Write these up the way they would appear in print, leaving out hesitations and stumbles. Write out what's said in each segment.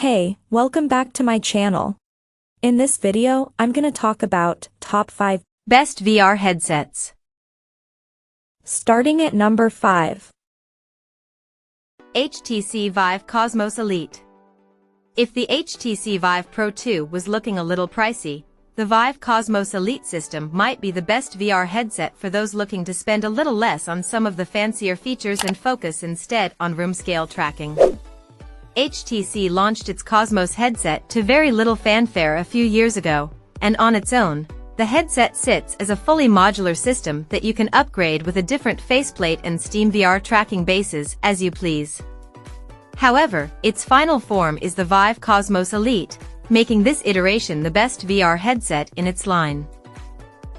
Hey, welcome back to my channel. In this video, I'm gonna talk about top 5 best VR headsets. Starting at number 5. HTC Vive Cosmos Elite. If the HTC Vive Pro 2 was looking a little pricey, the Vive Cosmos Elite system might be the best VR headset for those looking to spend a little less on some of the fancier features and focus instead on room-scale tracking. HTC launched its Cosmos headset to very little fanfare a few years ago, and on its own, the headset sits as a fully modular system that you can upgrade with a different faceplate and SteamVR tracking bases as you please. However, its final form is the Vive Cosmos Elite, making this iteration the best VR headset in its line.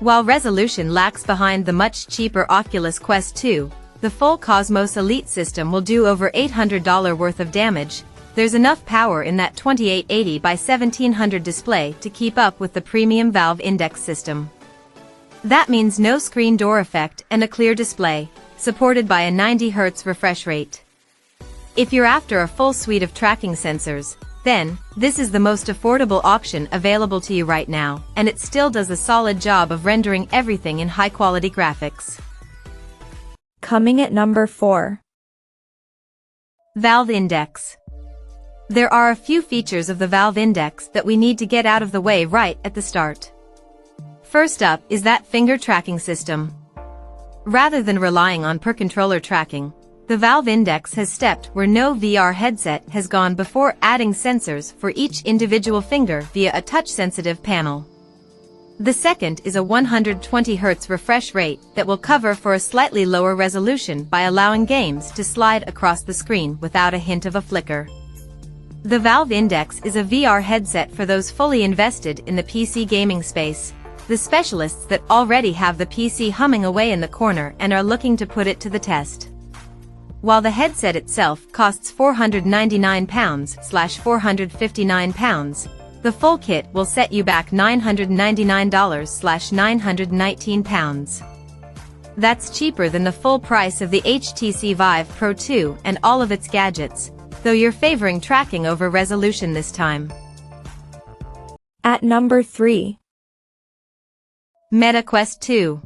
While resolution lags behind the much cheaper Oculus Quest 2, the full Cosmos Elite system will do over $800 worth of damage. There's enough power in that 2880 by 1700 display to keep up with the premium Valve Index system. That means no screen door effect and a clear display, supported by a 90 Hz refresh rate. If you're after a full suite of tracking sensors, then this is the most affordable option available to you right now, and it still does a solid job of rendering everything in high-quality graphics. Coming at number 4. Valve Index. There are a few features of the Valve Index that we need to get out of the way right at the start. First up is that finger tracking system. Rather than relying on per-controller tracking, the Valve Index has stepped where no VR headset has gone before, adding sensors for each individual finger via a touch-sensitive panel. The second is a 120 Hz refresh rate that will cover for a slightly lower resolution by allowing games to slide across the screen without a hint of a flicker. The Valve Index is a VR headset for those fully invested in the PC gaming space, the specialists that already have the PC humming away in the corner and are looking to put it to the test. While the headset itself costs £499/£459, the full kit will set you back $999/£919. That's cheaper than the full price of the HTC Vive Pro 2 and all of its gadgets, though you're favoring tracking over resolution this time. At number 3. Meta Quest 2.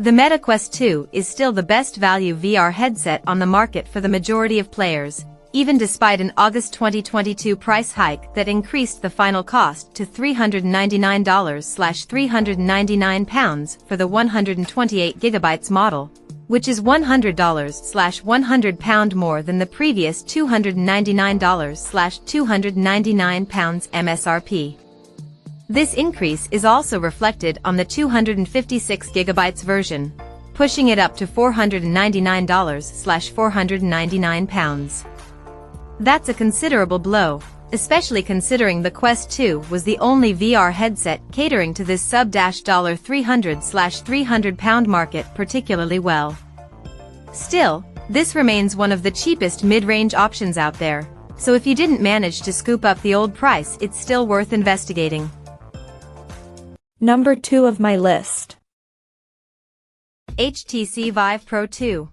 The Meta Quest 2 is still the best value VR headset on the market for the majority of players, even despite an August 2022 price hike that increased the final cost to $399/£399 for the 128GB model, which is $100/£100 more than the previous $299/£299 MSRP. This increase is also reflected on the 256GB version, pushing it up to $499/£499. That's a considerable blow, especially considering the Quest 2 was the only VR headset catering to this sub-$300/£300 market particularly well. Still, this remains one of the cheapest mid-range options out there, so if you didn't manage to scoop up the old price, it's still worth investigating. Number 2 of my list. HTC Vive Pro 2.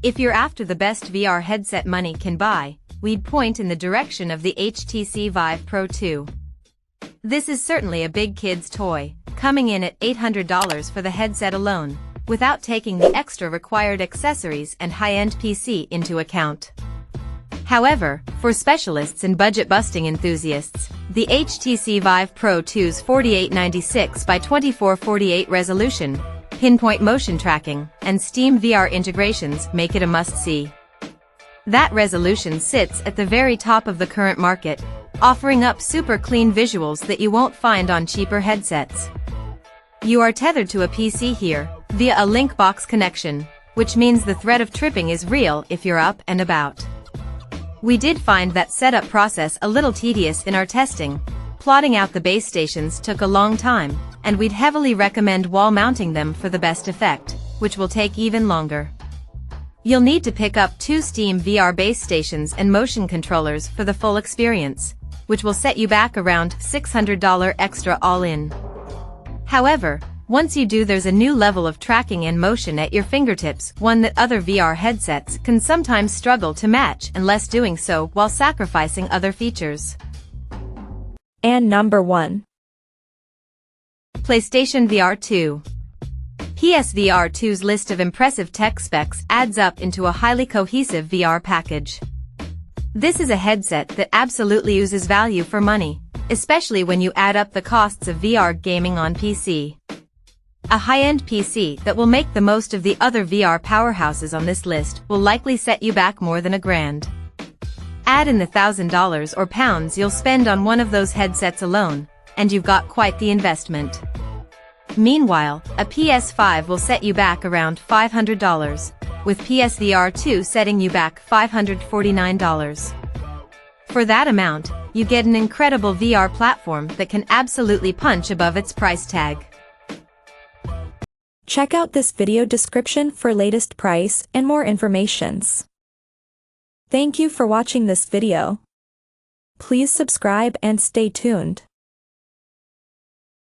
If you're after the best VR headset money can buy, we'd point in the direction of the HTC Vive Pro 2. This is certainly a big kid's toy, coming in at $800 for the headset alone, without taking the extra required accessories and high-end PC into account. However, for specialists and budget-busting enthusiasts, the HTC Vive Pro 2's 4896 by 2448 resolution, pinpoint motion tracking, and SteamVR integrations make it a must-see. That resolution sits at the very top of the current market, offering up super clean visuals that you won't find on cheaper headsets. You are tethered to a PC here, via a link box connection, which means the threat of tripping is real if you're up and about. We did find that setup process a little tedious in our testing. Plotting out the base stations took a long time, and we'd heavily recommend wall mounting them for the best effect, which will take even longer. You'll need to pick up 2 SteamVR base stations and motion controllers for the full experience, which will set you back around $600 extra all in. However, Once you do, there's a new level of tracking and motion at your fingertips, one that other VR headsets can sometimes struggle to match unless doing so while sacrificing other features. And number 1. PlayStation VR 2. PSVR 2's list of impressive tech specs adds up into a highly cohesive VR package. This is a headset that absolutely oozes value for money, especially when you add up the costs of VR gaming on PC. A high-end PC that will make the most of the other VR powerhouses on this list will likely set you back more than $1,000. Add in the $1,000 or pounds you'll spend on one of those headsets alone, and you've got quite the investment. Meanwhile, a PS5 will set you back around $500, with PSVR 2 setting you back $549. For that amount, you get an incredible VR platform that can absolutely punch above its price tag. Check out this video description for latest price and more informations. Thank you for watching this video. Please subscribe and stay tuned.